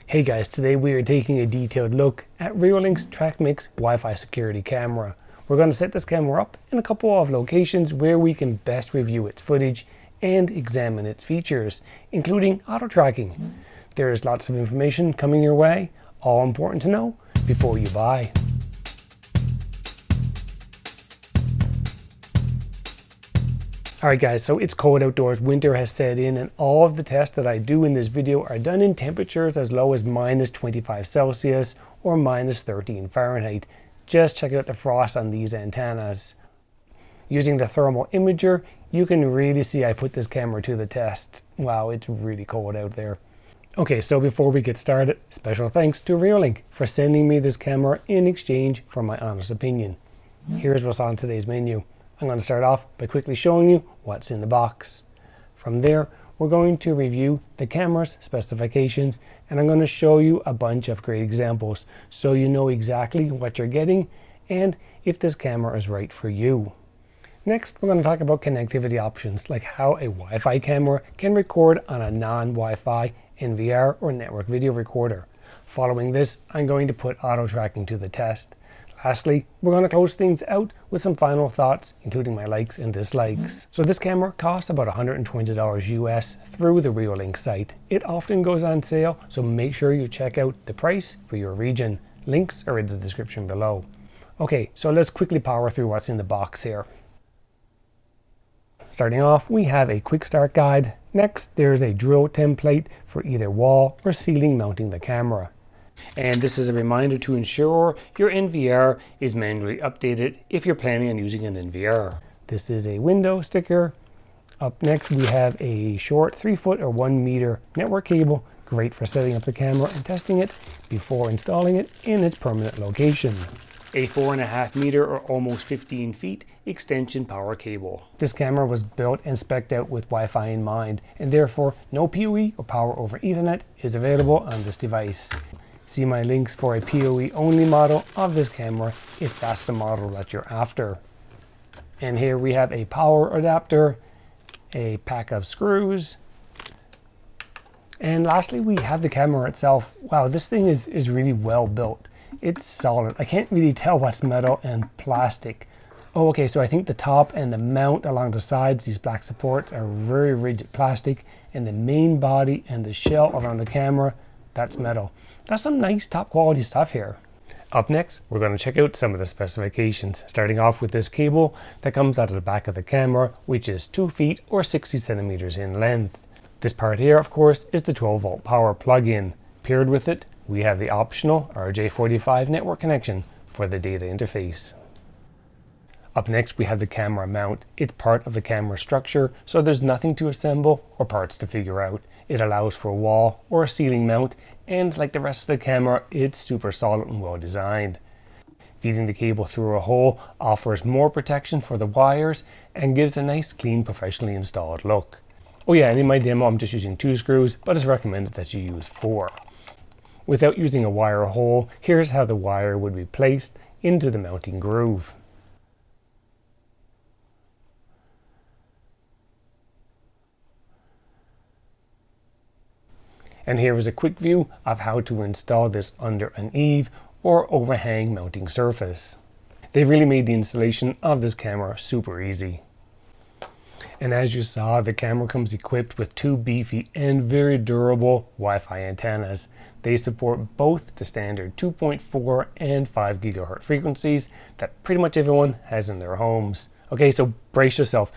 Hey guys, today we are taking a detailed look at Reolink's TrackMix Wi-Fi security camera. We're going to set this camera up in a couple of locations where we can best review its footage and examine its features, including auto tracking. There is lots of information coming your way, all important to know before you buy. Alright guys, so it's cold outdoors, winter has set in, and all of the tests that I do in this video are done in temperatures as low as -25°C or -13°F. Just check out the frost on these antennas. Using the thermal imager, you can really see I put this camera to the test. Wow, it's really cold out there. Okay, so before we get started, special thanks to Reolink for sending me this camera in exchange for my honest opinion. Here's what's on today's menu. I'm going to start off by quickly showing you what's in the box. From there, we're going to review the camera's specifications, and I'm going to show you a bunch of great examples so you know exactly what you're getting and if this camera is right for you. Next, we're going to talk about connectivity options, like how a Wi-Fi camera can record on a non-Wi-Fi NVR or network video recorder. Following this, I'm going to put auto tracking to the test. Lastly, we're going to close things out with some final thoughts, including my likes and dislikes. So this camera costs about $120 US through the Reolink site. It often goes on sale, so make sure you check out the price for your region. Links are in the description below. Okay, so let's quickly power through what's in the box here. Starting off, we have a quick start guide. Next, there's a drill template for either wall or ceiling mounting the camera. And this is a reminder to ensure your NVR is manually updated if you're planning on using an NVR. This is a window sticker. Up next, we have a short 3-foot or 1 meter network cable, great for setting up the camera and testing it before installing it in its permanent location. A 4.5 meter or almost 15 feet extension power cable. This camera was built and spec'd out with Wi-Fi in mind, and therefore no PoE or power over Ethernet is available on this device. See my links for a PoE only model of this camera if that's the model that you're after. And here we have a power adapter, a pack of screws, and lastly we have the camera itself. Wow, this thing is really well built. It's solid. I can't really tell what's metal and plastic. Oh, okay, so I think the top and the mount along the sides, these black supports, are very rigid plastic, and the main body and the shell around the camera, that's metal. That's some nice top quality stuff here. Up next, we're going to check out some of the specifications, starting off with this cable that comes out of the back of the camera, which is 2 feet or 60 centimeters in length. This part here, of course, is the 12-volt power plug-in. Paired with it, we have the optional RJ45 network connection for the data interface. Up next, we have the camera mount. It's part of the camera structure, so there's nothing to assemble or parts to figure out. It allows for a wall or a ceiling mount, and like the rest of the camera, it's super solid and well designed. Feeding the cable through a hole offers more protection for the wires and gives a nice, clean, professionally installed look. Oh yeah, and in my demo, I'm just using 2 screws, but it's recommended that you use 4. Without using a wire hole, here's how the wire would be placed into the mounting groove. And here is a quick view of how to install this under an eave or overhang mounting surface. They've really made the installation of this camera super easy. And as you saw, the camera comes equipped with 2 beefy and very durable Wi-Fi antennas. They support both the standard 2.4 and 5 gigahertz frequencies that pretty much everyone has in their homes. Okay, so brace yourself.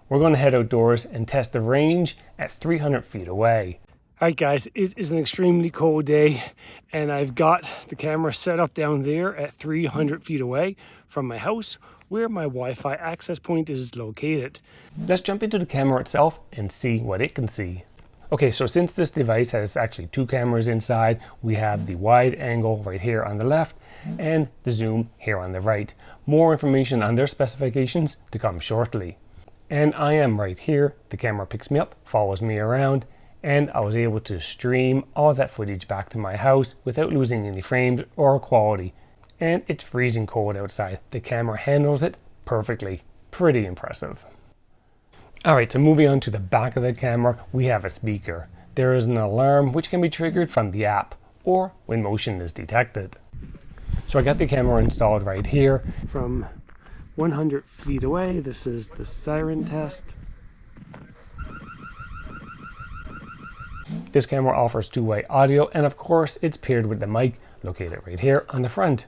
We're going to head outdoors and test the range at 300 feet away. Alright guys, it is an extremely cold day, and I've got the camera set up down there at 300 feet away from my house where my Wi-Fi access point is located. Let's jump into the camera itself and see what it can see. Okay, so since this device has actually 2 cameras inside, we have the wide angle right here on the left and the zoom here on the right. More information on their specifications to come shortly. And I am right here. The camera picks me up, follows me around, and I was able to stream all that footage back to my house without losing any frames or quality. And it's freezing cold outside. The camera handles it perfectly. Pretty impressive. Alright, so moving on to the back of the camera, we have a speaker. There is an alarm which can be triggered from the app, or when motion is detected. So I got the camera installed right here from 100 feet away. This is the siren test. This camera offers two-way audio, and of course it's paired with the mic located right here on the front.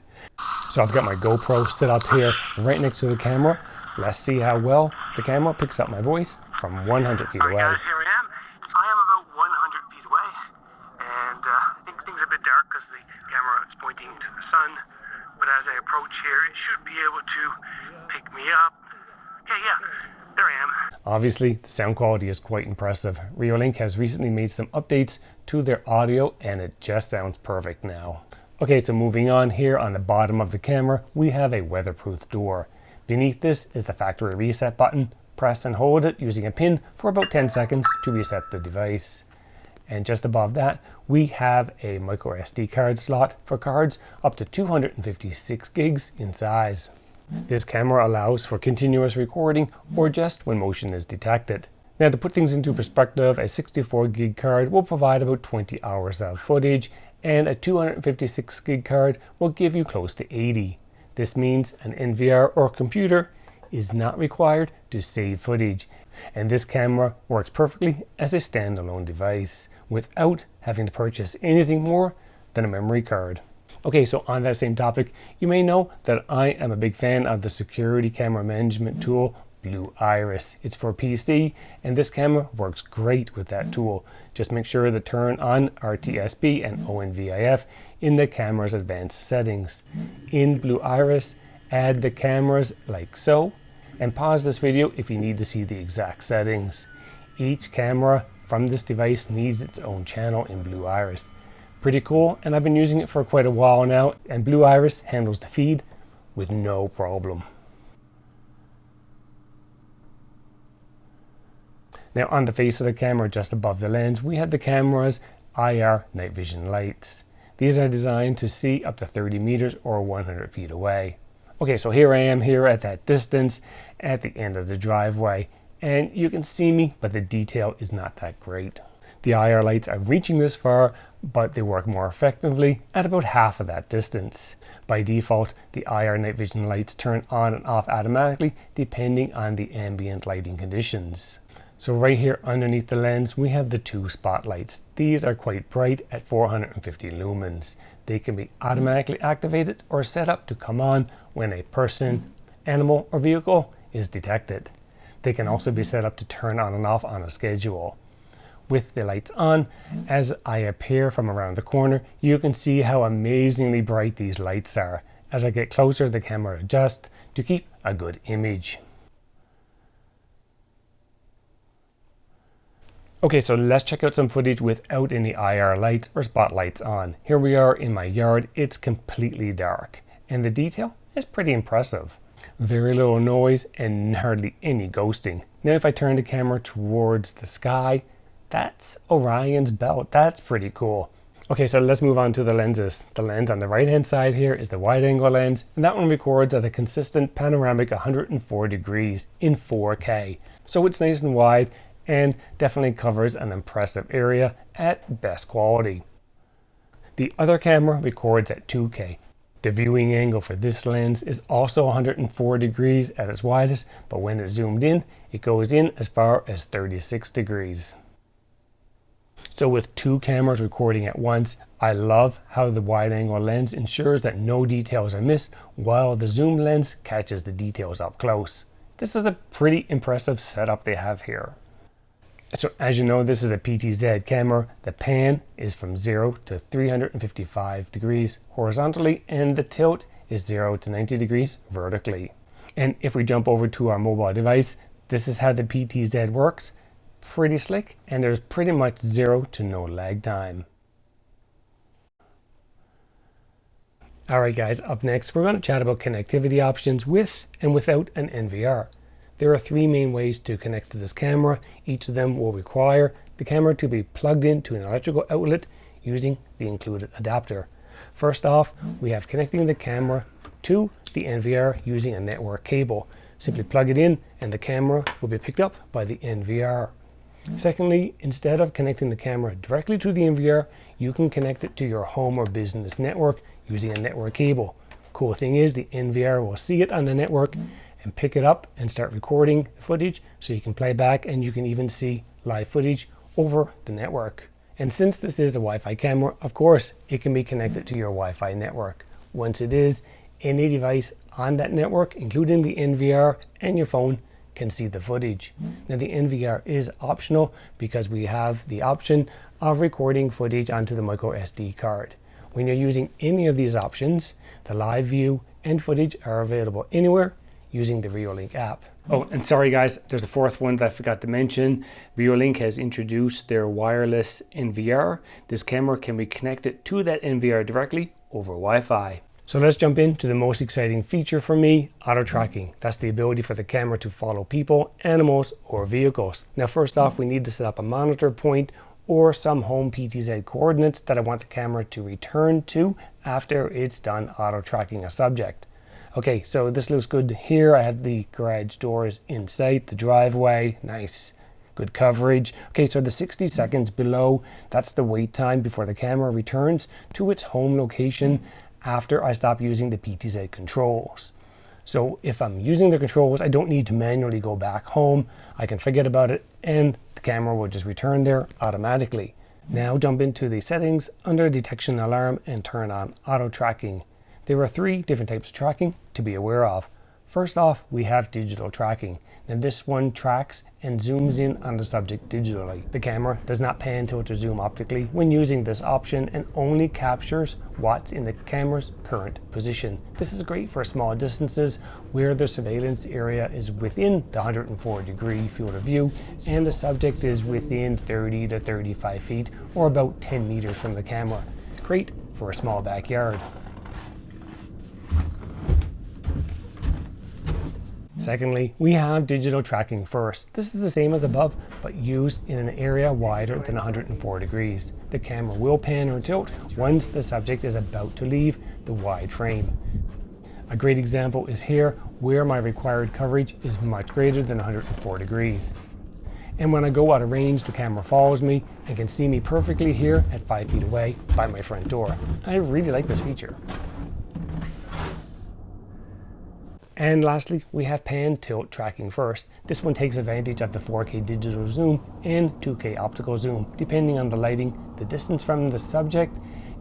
So I've got my GoPro set up here right next to the camera. Let's see how well the camera picks up my voice from 100 feet away. Alright guys, here I am. I am about 100 feet away, and I think things are a bit dark because the camera is pointing to the sun, but as I approach here it should be able to pick me up. Okay, yeah, there I am. Obviously, the sound quality is quite impressive. Reolink has recently made some updates to their audio and it just sounds perfect now. Okay, so moving on, here on the bottom of the camera, we have a weatherproof door. Beneath this is the factory reset button. Press and hold it using a pin for about 10 seconds to reset the device. And just above that, we have a micro SD card slot for cards up to 256 gigs in size. This camera allows for continuous recording or just when motion is detected. Now, to put things into perspective, a 64 gig card will provide about 20 hours of footage, and a 256 gig card will give you close to 80. This means an NVR or computer is not required to save footage, and this camera works perfectly as a standalone device without having to purchase anything more than a memory card. Okay, so on that same topic, you may know that I am a big fan of the security camera management tool Blue Iris. It's for PC, and this camera works great with that tool. Just make sure to turn on RTSP and ONVIF in the camera's advanced settings. In Blue Iris, add the cameras like so, and pause this video if you need to see the exact settings. Each camera from this device needs its own channel in Blue Iris. Pretty cool, and I've been using it for quite a while now, and Blue Iris handles the feed with no problem. Now, on the face of the camera just above the lens, we have the camera's IR night vision lights. These are designed to see up to 30 meters or 100 feet away. Okay, so here I am here at that distance at the end of the driveway, and you can see me, but the detail is not that great. The IR lights are reaching this far, but they work more effectively at about half of that distance. By default, the IR night vision lights turn on and off automatically depending on the ambient lighting conditions. So right here underneath the lens, we have the two spotlights. These are quite bright at 450 lumens. They can be automatically activated or set up to come on when a person, animal, or vehicle is detected. They can also be set up to turn on and off on a schedule. With the lights on, as I appear from around the corner, you can see how amazingly bright these lights are. As I get closer, the camera adjusts to keep a good image. Okay, so let's check out some footage without any IR lights or spotlights on. Here we are in my yard. It's completely dark, and the detail is pretty impressive. Very little noise and hardly any ghosting. Now, if I turn the camera towards the sky, that's Orion's belt. That's pretty cool. Okay, so let's move on to the lenses. The lens on the right hand side here is the wide angle lens, and that one records at a consistent panoramic 104 degrees in 4K. So it's nice and wide and definitely covers an impressive area at best quality. The other camera records at 2K. The viewing angle for this lens is also 104 degrees at its widest, but when it's zoomed in, it goes in as far as 36 degrees. So with two cameras recording at once, I love how the wide angle lens ensures that no details are missed while the zoom lens catches the details up close. This is a pretty impressive setup they have here. So as you know, this is a PTZ camera. The pan is from 0 to 355 degrees horizontally, and the tilt is 0 to 90 degrees vertically. And if we jump over to our mobile device, this is how the PTZ works. Pretty slick, and there's pretty much 0 to no lag time. Alright guys, up next we're going to chat about connectivity options with and without an NVR. There are three main ways to connect to this camera. Each of them will require the camera to be plugged into an electrical outlet using the included adapter. First off, we have connecting the camera to the NVR using a network cable. Simply plug it in and the camera will be picked up by the NVR. Secondly, instead of connecting the camera directly to the NVR, you can connect it to your home or business network using a network cable. Cool thing is the NVR will see it on the network and pick it up and start recording the footage, so you can play back and you can even see live footage over the network. And since this is a Wi-Fi camera, of course, it can be connected to your Wi-Fi network. Once it is, any device on that network, including the NVR and your phone, can see the footage. Now the NVR is optional because we have the option of recording footage onto the micro SD card. When you're using any of these options, the live view and footage are available anywhere using the Reolink app. Oh, and sorry guys, there's a fourth one that I forgot to mention. Reolink has introduced their wireless NVR. This camera can be connected to that NVR directly over Wi-Fi. So let's jump into the most exciting feature for me, auto tracking. That's the ability for the camera to follow people, animals, or vehicles. Now first off, we need to set up a monitor point or some home PTZ coordinates that I want the camera to return to after it's done auto tracking a subject. Okay, so this looks good here. I have the garage doors in sight, the driveway, nice, good coverage. Okay, so the 60 seconds below, that's the wait time before the camera returns to its home location after I stop using the PTZ controls. So if I'm using the controls, I don't need to manually go back home. I can forget about it and the camera will just return there automatically. Now jump into the settings under detection alarm and turn on auto tracking. There are 3 different types of tracking to be aware of. First off, we have digital tracking. Now this one tracks and zooms in on the subject digitally. The camera does not pan, tilt, or zoom optically when using this option and only captures what's in the camera's current position. This is great for small distances where the surveillance area is within the 104-degree field of view and the subject is within 30 to 35 feet or about 10 meters from the camera. Great for a small backyard. Secondly, we have digital tracking first. This is the same as above, but used in an area wider than 104 degrees. The camera will pan or tilt once the subject is about to leave the wide frame. A great example is here, where my required coverage is much greater than 104 degrees. And when I go out of range, the camera follows me and can see me perfectly here at 5 feet away by my front door. I really like this feature. And lastly, we have pan tilt tracking first. This one takes advantage of the 4K digital zoom and 2K optical zoom, depending on the lighting, the distance from the subject,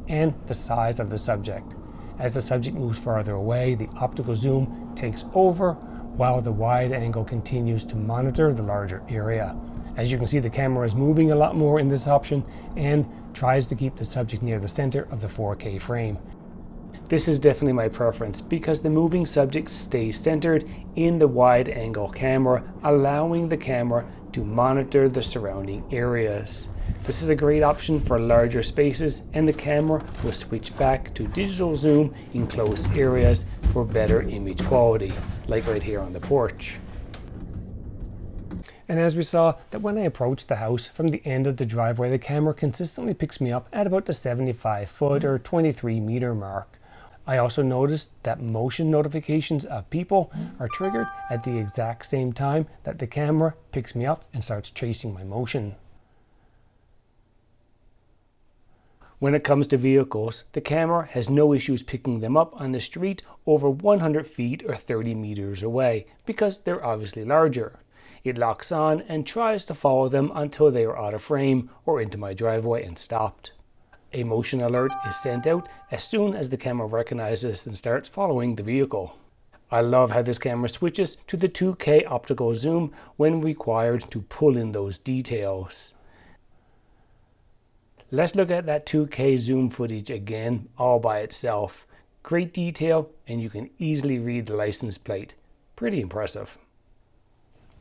and the size of the subject. As the subject moves farther away, the optical zoom takes over, while the wide angle continues to monitor the larger area. As you can see, the camera is moving a lot more in this option and tries to keep the subject near the center of the 4K frame. This is definitely my preference because the moving subject stays centered in the wide angle camera, allowing the camera to monitor the surrounding areas. This is a great option for larger spaces, and the camera will switch back to digital zoom in close areas for better image quality, like right here on the porch. And as we saw, that when I approach the house from the end of the driveway, the camera consistently picks me up at about the 75 foot or 23 meter mark. I also noticed that motion notifications of people are triggered at the exact same time that the camera picks me up and starts tracing my motion. When it comes to vehicles, the camera has no issues picking them up on the street over 100 feet or 30 meters away because they're obviously larger. It locks on and tries to follow them until they are out of frame or into my driveway and stopped. A motion alert is sent out as soon as the camera recognizes and starts following the vehicle. I love how this camera switches to the 2K optical zoom when required to pull in those details. Let's look at that 2K zoom footage again all by itself. Great detail, and you can easily read the license plate. Pretty impressive.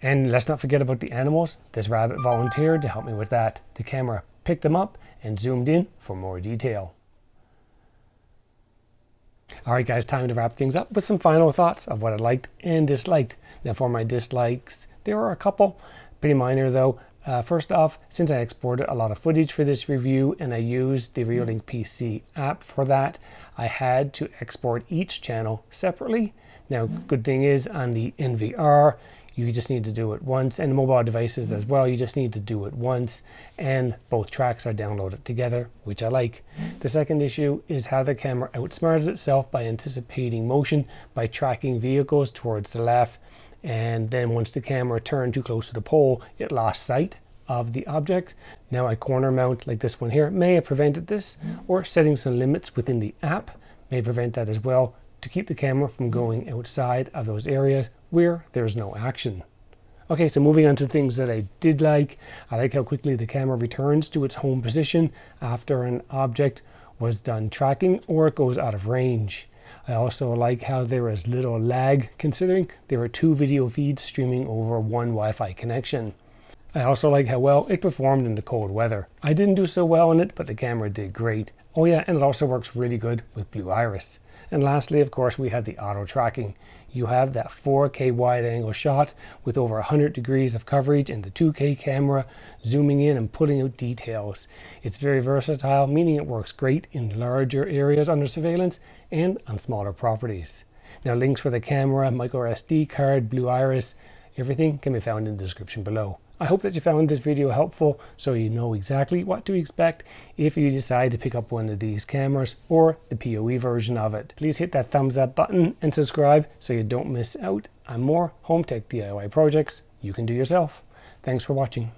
And let's not forget about the animals. This rabbit volunteered to help me with that. The camera picked them up and zoomed in for more detail. Alright guys, time to wrap things up with some final thoughts of what I liked and disliked. Now for my dislikes, there are a couple, pretty minor though. First off, since I exported a lot of footage for this review and I used the Reolink PC app for that, I had to export each channel separately. Now, good thing is on the NVR, You just need to do it once, and mobile devices as well, you just need to do it once, and both tracks are downloaded together, which I like. The second issue is how the camera outsmarted itself by anticipating motion, by tracking vehicles towards the left, and then once the camera turned too close to the pole, it lost sight of the object. Now a corner mount like this one here may have prevented this, or setting some limits within the app may prevent that as well, to keep the camera from going outside of those areas where there's no action. Okay, so moving on to things that I did like. I like how quickly the camera returns to its home position after an object was done tracking or it goes out of range. I also like how there is little lag, considering there are 2 video feeds streaming over one Wi-Fi connection. I also like how well it performed in the cold weather. I didn't do so well in it, but the camera did great. Oh yeah, and it also works really good with Blue Iris. And lastly, of course, we have the auto tracking. You have that 4K wide angle shot with over 100 degrees of coverage and the 2K camera zooming in and pulling out details. It's very versatile, meaning it works great in larger areas under surveillance and on smaller properties. Now, links for the camera, micro SD card, Blue Iris, everything can be found in the description below. I hope that you found this video helpful, so you know exactly what to expect if you decide to pick up one of these cameras or the PoE version of it. Please hit that thumbs up button and subscribe so you don't miss out on more home tech DIY projects you can do yourself. Thanks for watching.